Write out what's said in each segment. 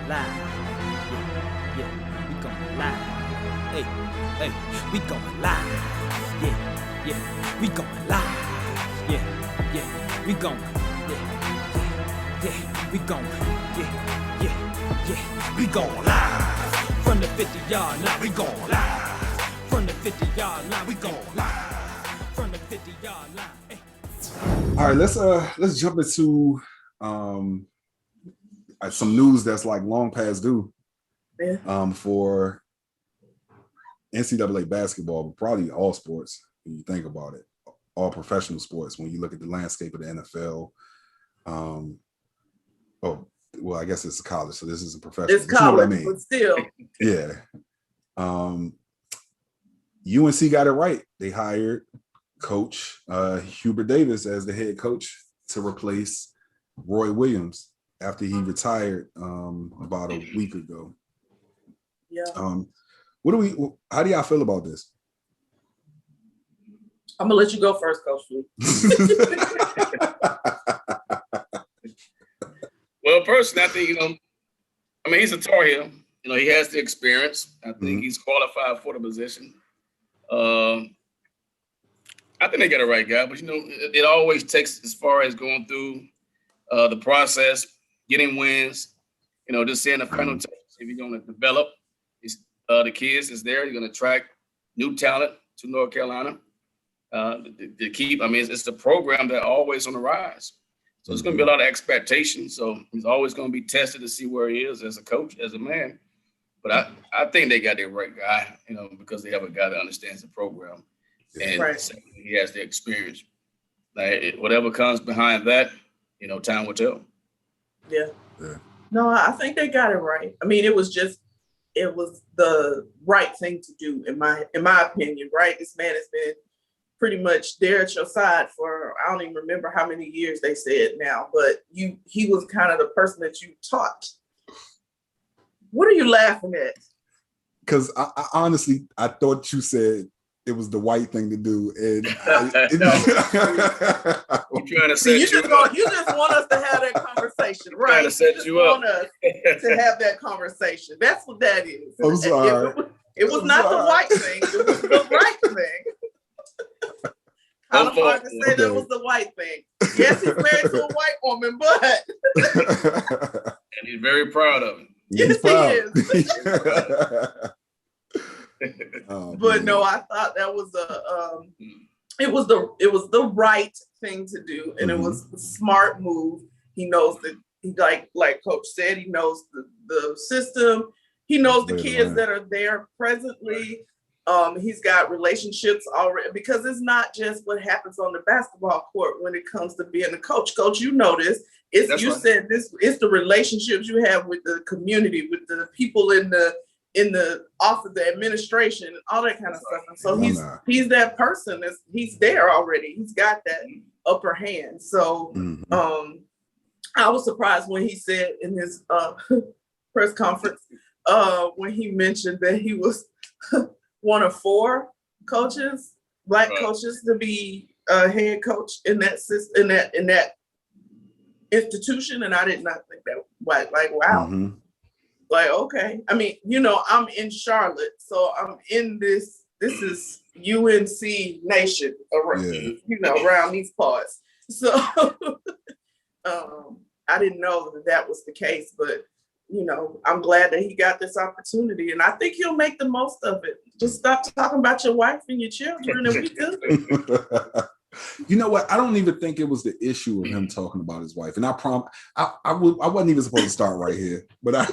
live. Yeah, we going live. Hey, we going live. Yeah, we going live. Yeah, we going. Yeah, we going. Yeah, we going live. From the 50-yard line, we going live. From the 50-yard line, we going live. From the 50-yard line. Hey. All right, let's jump into some news that's like long past due for NCAA basketball, but probably all sports when you think about it, all professional sports. When you look at the landscape of the NFL, I guess it's college, so this isn't professional. It's college, but still, yeah. UNC got it right. They hired Coach Hubert Davis as the head coach to replace Roy Williams after he retired about a week ago. Yeah. How do y'all feel about this? I'm gonna let you go first, Coach Flea. Well, personally, I think, he's a Tar Heel. He has the experience. I think he's qualified for the position. I think they got a right guy, but it always takes, as far as going through the process, getting wins, just seeing the final touch. If you're going to develop the kids is there, you're going to attract new talent to North Carolina. To keep, it's a program that always on the rise. So it's going to be a lot of expectations. So he's always going to be tested to see where he is as a coach, as a man. But I think they got the right guy, because they have a guy that understands the program. And he has the experience. Whatever comes behind that, time will tell. Yeah. No, I think they got it right. It was the right thing to do, in my opinion, right? This man has been pretty much there at your side for, I don't even remember how many years they said now, but he was kind of the person that you taught. What are you laughing at? Because I honestly, I thought you said it was the white thing to do, and you just want us to have that conversation, right? To set you up. Want us to have that conversation. That's what that is. I'm sorry. It was not the white thing. It was the right thing. Kind of hard to say that was the white thing. Yes, he's married to a white woman, but and he's very proud of it. Yes, he is. But no, I thought that was it was the right thing to do, and it was a smart move. He knows that he like Coach said, he knows the system. He knows the kids that are there presently. He's got relationships already, because it's not just what happens on the basketball court when it comes to being a coach. Coach, you know this. It's the relationships you have with the community, with the people in the office, the administration, and all that kind of stuff. And so he's that person. He's there already. He's got that upper hand. So I was surprised when he said in his press conference when he mentioned that he was one of 4 coaches, black coaches, to be a head coach in that system, in that institution, and I did not think that. Like wow. Like, okay. I'm in Charlotte, so I'm in this is UNC Nation around, around these parts. So I didn't know that was the case, but I'm glad that he got this opportunity, and I think he'll make the most of it. Just stop talking about your wife and your children, and we good. You know what? I don't even think it was the issue of him talking about his wife. And I wasn't even supposed to start right here, but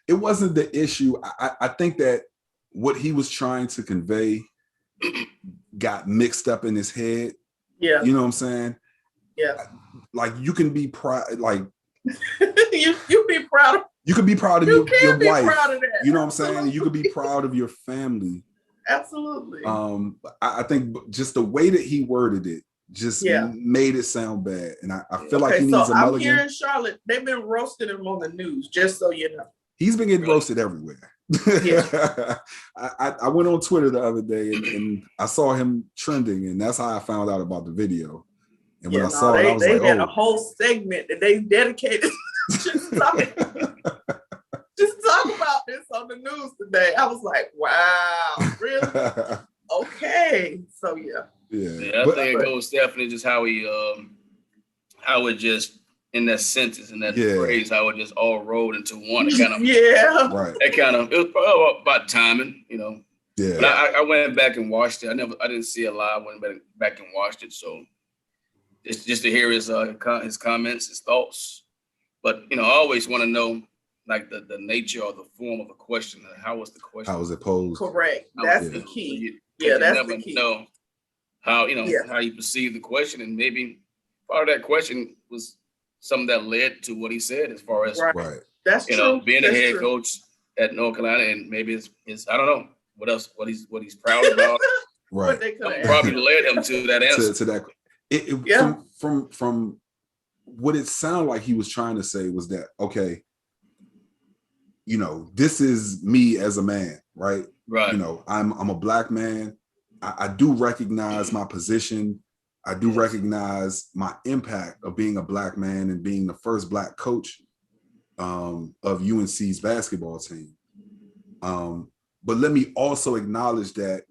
it wasn't the issue. I think that what he was trying to convey got mixed up in his head. Yeah. You know what I'm saying? Yeah. Like, you can be proud, like you be proud. You can be proud of your wife. Proud of that. You know what I'm saying? You could be proud of your family. Absolutely. I think just the way that he worded it just made it sound bad, and I feel like he needs a mulligan. I'm here in Charlotte. They've been roasting him on the news, just so you know. He's been getting roasted everywhere. Yeah. I went on Twitter the other day and I saw him trending, and that's how I found out about the video. And when I saw it, I was like, they had a whole segment that they dedicated just talk about this on the news today. I was like, wow, really? Okay. So yeah. I think it goes definitely just how it just in that sentence and that phrase, how it just all rolled into one. It kind of it was probably about timing, you know. Yeah. But I went back and watched it. I didn't see it live. Went back and watched it. So just to hear his comments, his thoughts. But you know, I always want to know like the nature or the form of the question. How was the question? How was it posed? Correct. That's the key. That's the key. Know how how you perceive the question, and maybe part of that question was something that led to what he said as far as That's true. Being a head coach at North Carolina, and maybe it's I don't know what he's proud about. Probably led him to that answer. To that. From what it sounded like he was trying to say was that, okay, you know, this is me as a man, right? Right. You know, I'm a Black man. I do recognize my position. I do recognize my impact of being a Black man and being the first Black coach of UNC's basketball team. But let me also acknowledge that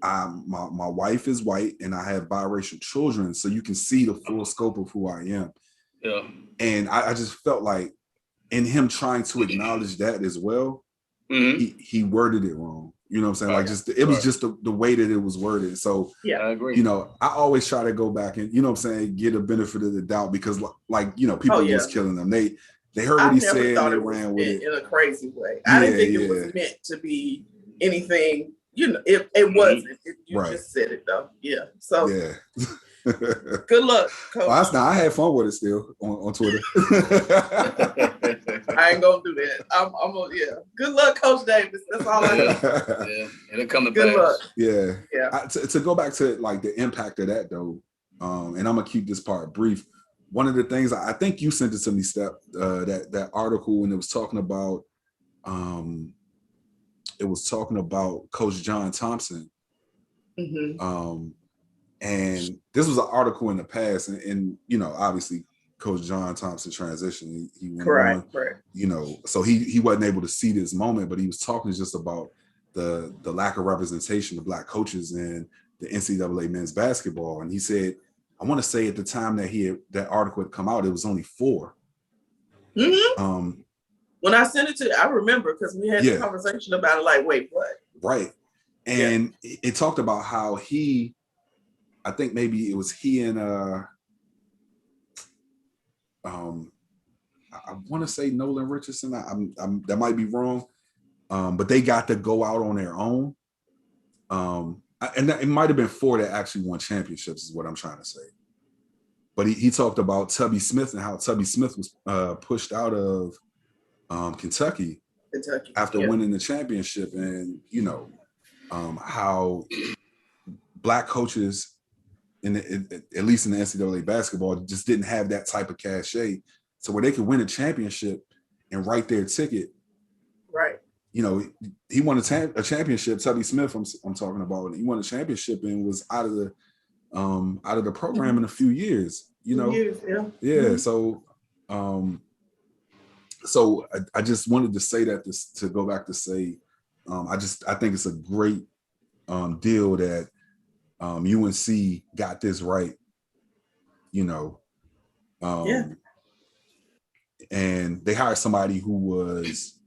my wife is white and I have biracial children, so you can see the full scope of who I am. Yeah. And I just felt like in him trying to acknowledge that as well, he worded it wrong. You know what I'm saying? It was just the way that it was worded. So I agree. You know, I always try to go back and, you know what I'm saying, get a benefit of the doubt, because like, you know, people was killing them. They heard what he said and they ran with it in a crazy way. I didn't think it was meant to be anything. You know, it wasn't. You just said it though. Yeah. So good luck, Coach. Well, I had fun with it still on Twitter. I ain't gonna do that. I'm gonna Good luck, Coach Davis. That's all I know. It'll come to pass. Good luck. Yeah. To go back to like the impact of that though, and I'm gonna keep this part brief. One of the things I think you sent it to me, Steph, that article, and it was talking about Coach John Thompson. And this was an article in the past, and you know, obviously Coach John Thompson transitioned. He went on, you know, so he wasn't able to see this moment, but he was talking just about the lack of representation of Black coaches in the NCAA men's basketball. And he said, I want to say at the time that article had come out, it was only 4. When I sent it to you, I remember because we had a conversation about it. Like, wait, what? Right. And it talked about how I think maybe it was he and I want to say Nolan Richardson. I'm that might be wrong, but they got to go out on their own. And it might have been 4 that actually won championships, is what I'm trying to say. But he talked about Tubby Smith and how Tubby Smith was pushed out of Kentucky after winning the championship, and you know how Black coaches at least in the NCAA basketball just didn't have that type of cachet, so where they could win a championship and write their ticket. Right. You know, he won a championship. Tubby Smith, I'm talking about, and he won a championship and was out of the program in a few years. You know, So I just wanted to say that to go back to say, I think it's a great deal that UNC got this right, you know, and they hired somebody who was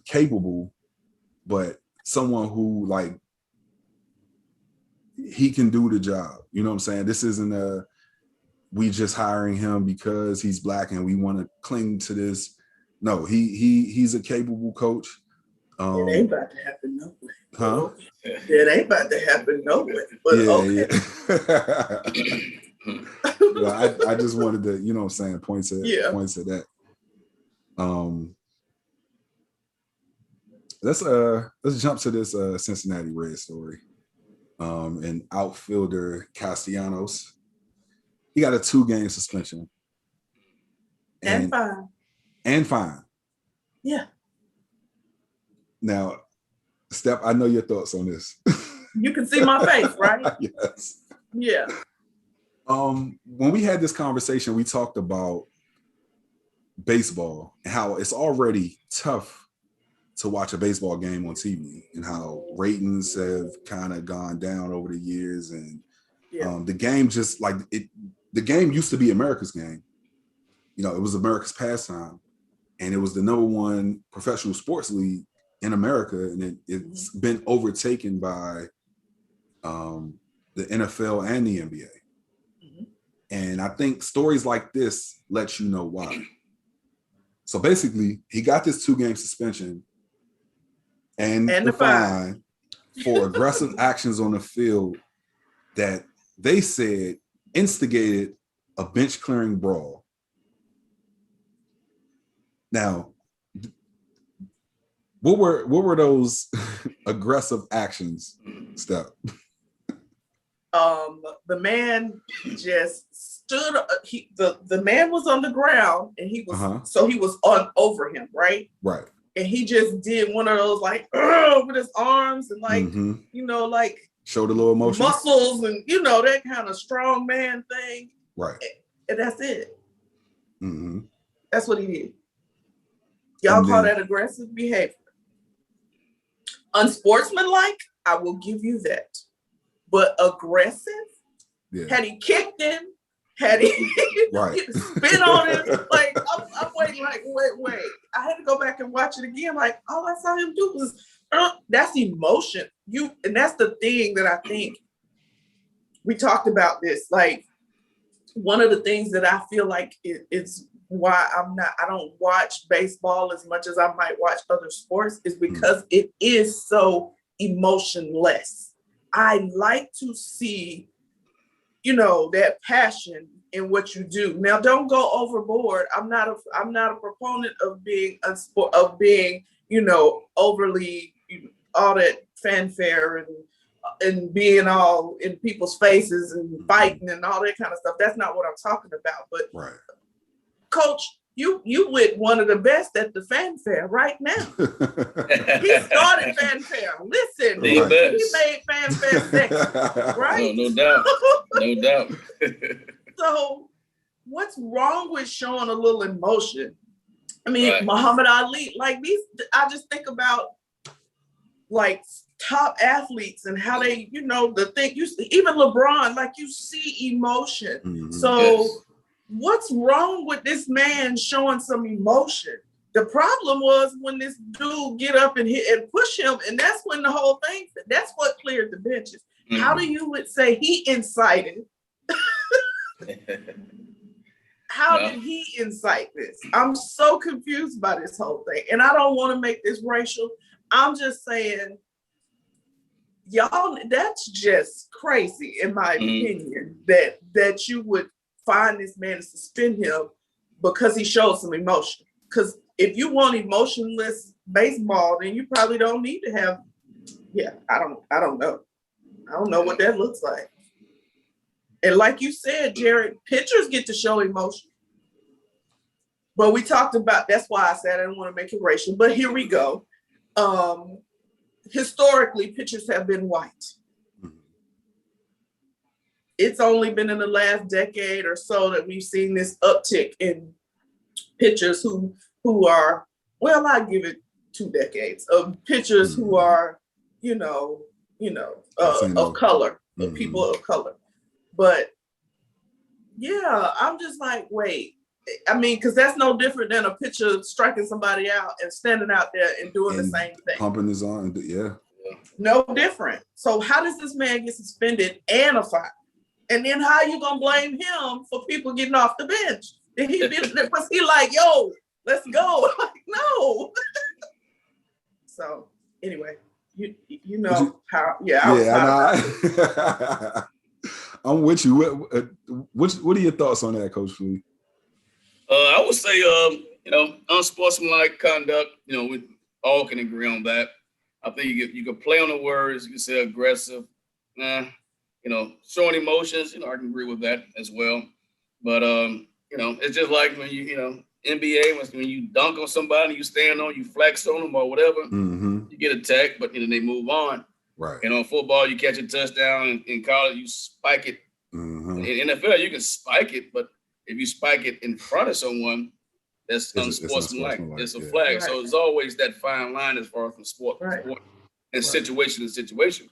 capable, but someone who like he can do the job. You know what I'm saying? This isn't we just hiring him because he's Black and we want to cling to this. No, he's a capable coach. It ain't about to happen no way. Huh? It ain't about to happen no way. But Well, I just wanted to, you know what I'm saying, point to that. Let's jump to this Cincinnati Reds story. And outfielder Castellanos, he got a 2-game suspension. And fine. Yeah. Now, Steph, I know your thoughts on this. You can see my face, right? Yes. Yeah. When we had this conversation, we talked about baseball and how it's already tough to watch a baseball game on TV and how ratings have kind of gone down over the years. And the game just like it, the game used to be America's game. You know, it was America's pastime, and it was the #1 professional sports league in America. And it's been overtaken by the NFL and the NBA. And I think stories like this let you know why. So basically, he got this 2-game suspension and the fine for aggressive actions on the field that they said instigated a bench clearing brawl. Now, what were those aggressive actions, Steph? The man just stood. The man was on the ground, and he was so he was on over him, right? Right. And he just did one of those like with his arms and like you know, like showed a little emotion, muscles, and you know that kind of strong man thing. Right. And that's it. That's what he did. Y'all call that aggressive behavior? Unsportsmanlike? I will give you that. But aggressive? Yeah. Had he kicked him? Had he spit on him? Like, I'm waiting, like, wait. I had to go back and watch it again. Like, all I saw him do was, that's emotion. And that's the thing that I think we talked about this. Like, one of the things that I feel like it's why I don't watch baseball as much as I might watch other sports is because it is so emotionless. I like to see, you know, that passion in what you do. Now, don't go overboard. I'm not a proponent of being you know, overly all that fanfare and being all in people's faces and fighting and all that kind of stuff. That's not what I'm talking about. But Coach, you with one of the best at the fanfare right now. He started fanfare. Listen, he made fanfare second, right? No doubt. No doubt. So what's wrong with showing a little emotion? I mean, Muhammad Ali, like these, I just think about like top athletes and how they, you know, the thing, even LeBron, like you see emotion. So what's wrong with this man showing some emotion? The problem was when this dude get up and hit and push him, and that's when the whole thing, that's what cleared the benches. How do you would say he incited? How did he incite this? I'm so confused by this whole thing. And I don't want to make this racial. I'm just saying, y'all, that's just crazy, in my opinion, that you would find this man and suspend him because he showed some emotion. Because if you want emotionless baseball, then you probably don't need to have, I don't know. I don't know what that looks like. And like you said, Jarrett, pitchers get to show emotion. But we talked about, that's why I said I didn't want to make it racial, but here we go. Historically, pitchers have been white. It's only been in the last decade or so that we've seen this uptick in pitchers who are, well, I give it 2 decades of pitchers who are, of color, of people of color. But yeah, I'm just like, wait. I mean, because that's no different than a pitcher striking somebody out and standing out there and doing the same thing. Pumping his arm, No different. So how does this man get suspended and a fine? And then how you gonna blame him for people getting off the bench? Was he like, yo, let's go? Like, no. So anyway, you know how, I'm with you. What are your thoughts on that, Coach Flea? I would say, unsportsmanlike conduct. We all can agree on that. I think you can play on the words. You can say aggressive. Showing emotions. I can agree with that as well. But it's just like when NBA, when you dunk on somebody, you stand on, you flex on them or whatever, you get attacked, but they move on. Right. And on football, you catch a touchdown. In college, you spike it In NFL, you can spike it, but if you spike it in front of someone, that's unsportsmanlike. It's a flag. Right. So it's always that fine line as far as from sport and situation to situation.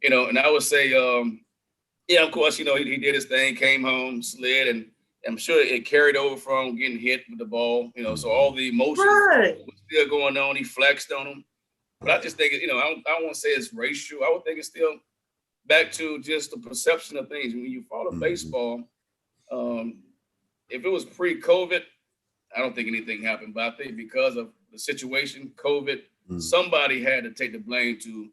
You know, and I would say, of course, you know, he did his thing, came home, slid, and I'm sure it carried over from getting hit with the ball, you know, so all the emotions was still going on. He flexed on him. But I just think, you know, I don't want to say it's racial. I would think it's still back to just the perception of things. When you follow baseball, if it was pre-COVID, I don't think anything happened. But I think because of the situation, COVID, somebody had to take the blame to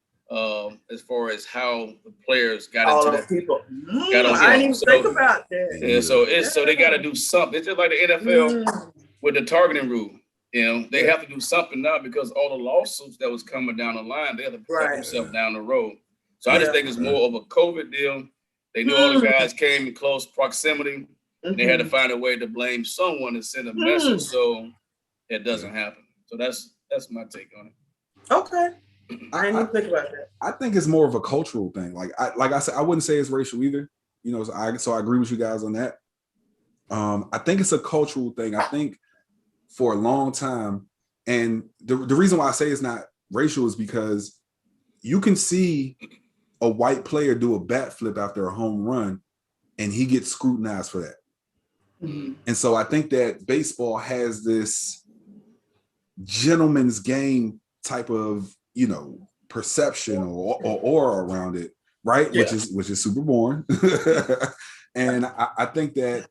as far as how the players got into that. People. I didn't even think about that. Yeah, so they got to do something. It's just like the NFL with the targeting rule. You know, they have to do something now because all the lawsuits that was coming down the line, they have to protect themselves down the road. So I just think it's more of a COVID deal. They knew all the guys came in close proximity. And they had to find a way to blame someone and send a message so it doesn't happen. So that's my take on it. Okay. I didn't even think about that. I think it's more of a cultural thing. Like I said, I wouldn't say it's racial either. You know, so I agree with you guys on that. I think it's a cultural thing. I think for a long time, and the reason why I say it's not racial is because you can see a white player do a bat flip after a home run, and he gets scrutinized for that. And so I think that baseball has this gentleman's game type of, you know, perception or aura around it, right? Yeah. Which is super boring. And I think that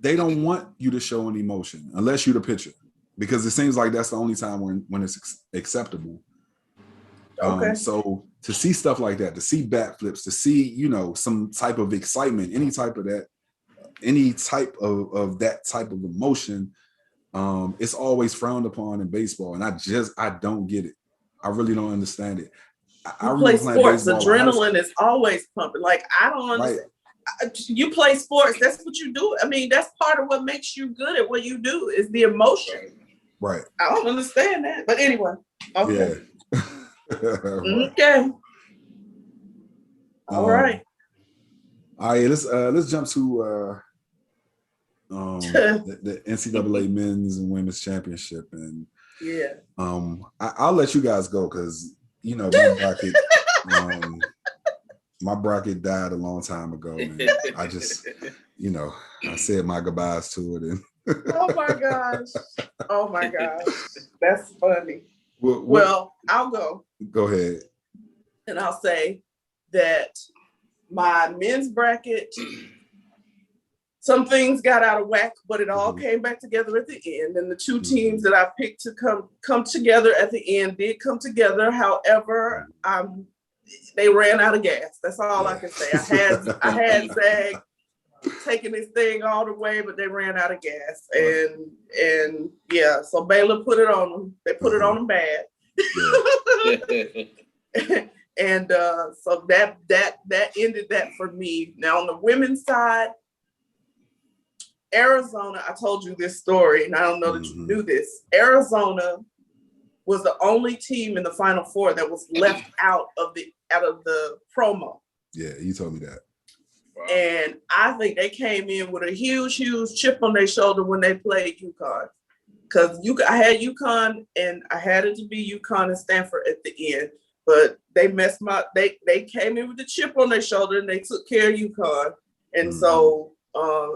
they don't want you to show an emotion unless you're the pitcher, because it seems like that's the only time when it's acceptable. Okay. So to see stuff like that, to see bat flips, to see, you know, some type of excitement, any type of that type of emotion, it's always frowned upon in baseball. And I don't get it. I really don't understand it. I play sports, adrenaline is always pumping. Like, I don't understand. Right. You play sports, that's what you do. I mean, that's part of what makes you good at what you do is the emotion. Right. I don't understand that. But anyway. Okay. Yeah. Okay. All right. All right, let's jump to the NCAA men's and women's championship, and I'll let you guys go because you know my bracket died a long time ago, and I just I said my goodbyes to it, and oh my gosh, that's funny. Well, I'll go. Go ahead, and I'll say that my men's bracket, some things got out of whack, but it all came back together at the end. And the two teams that I picked to come together at the end did come together. However, they ran out of gas. That's all I can say. I had Zag taking this thing all the way, but they ran out of gas. And yeah, so Baylor put it on them. They put it on them bad. And so that ended that for me. Now on the women's side, Arizona, I told you this story, and I don't know that you knew this. Arizona was the only team in the Final Four that was left out of the promo. Yeah, you told me that. Wow. And I think they came in with a huge chip on their shoulder when they played UConn. Because I had UConn, and I had it to be UConn and Stanford at the end. But they messed they came in with the chip on their shoulder, and they took care of UConn. And so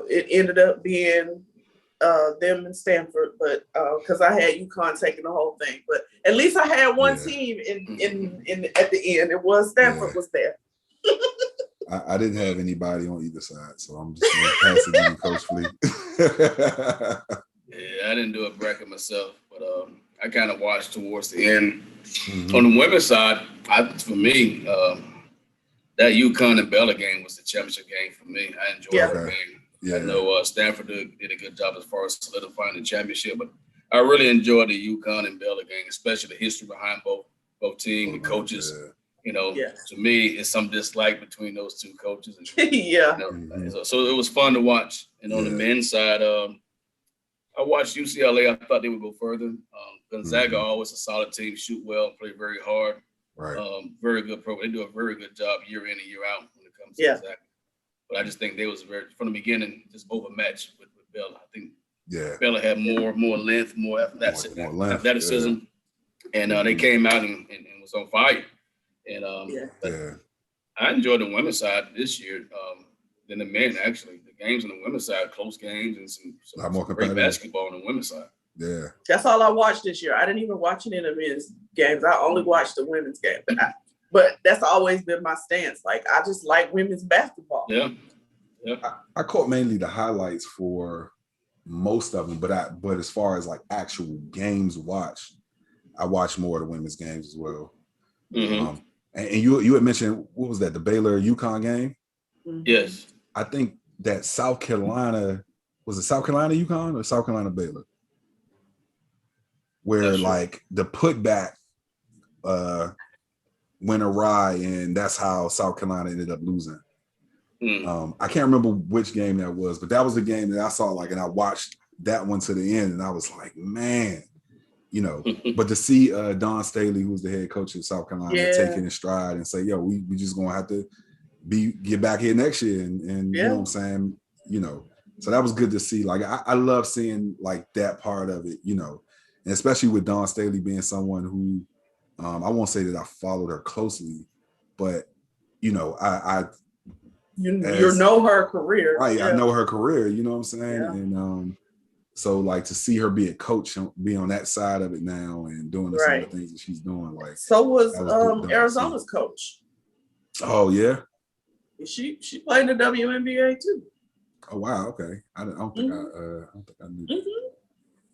it ended up being them and Stanford, but because I had UConn taking the whole thing. But at least I had one team in at the end. It was Stanford was there. I didn't have anybody on either side, so I'm just going to pass it to you, Coach Flea. Yeah, I didn't do a bracket myself, but I kind of watched towards the end. On the women's side, for me, that UConn and Baylor game was the championship game for me. I enjoyed the game. Yeah. I know Stanford did a good job as far as solidifying the championship, but I really enjoyed the UConn and Baylor game, especially the history behind both teams, the coaches. Yeah. You know, to me, it's some dislike between those two coaches. And, so it was fun to watch. And on the men's side, I watched UCLA. I thought they would go further. Gonzaga always a solid team, shoot well, play very hard. Right. Very good program. They do a very good job year in and year out when it comes to Gonzaga. but I just think they was from the beginning just overmatched with Baylor. I think Baylor had more length, more athleticism, and they came out and was on fire. And I enjoyed the women's side this year than the men. Actually, the games on the women's side, close games, and some great basketball on the women's side. Yeah, that's all I watched this year. I didn't even watch any of the men's games. I only watched the women's game. But that's always been my stance. Like, I just like women's basketball. Yeah. I caught mainly the highlights for most of them, but as far as like actual games watched, I watched more of the women's games as well. Mm-hmm. And you had mentioned, what was that, the Baylor UConn game? Mm-hmm. Yes. I think that South Carolina, was it South Carolina UConn or South Carolina Baylor? Where like the putback went awry, and that's how South Carolina ended up losing. I can't remember which game that was, but that was the game that I saw, like, and I watched that one to the end, and I was like, man, but to see Don Staley, who's the head coach of South Carolina, take it in stride and say, yo, we just gonna have to get back here next year, and you know what I'm saying, so that was good to see. Like, I love seeing like that part of it, and especially with Don Staley being someone who I won't say that I followed her closely, but you know her career, right? I know her career, you know what I'm saying, and so like to see her be a coach, be on that side of it now, and doing some of the things that she's doing, like so was Arizona's coach. Oh yeah, she played in the WNBA too. Oh wow, okay. I don't think I knew that.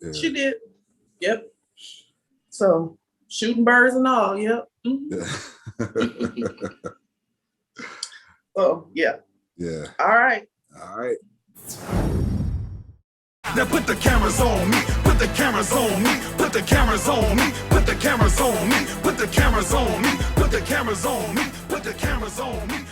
Yeah. She did. Yep. So shooting birds and all. Yep. So yeah. All right. Now put the cameras on me. Put the cameras on me. Put the cameras on me. Put the cameras on me. Put the cameras on me. Put the cameras on me. Put the cameras on me.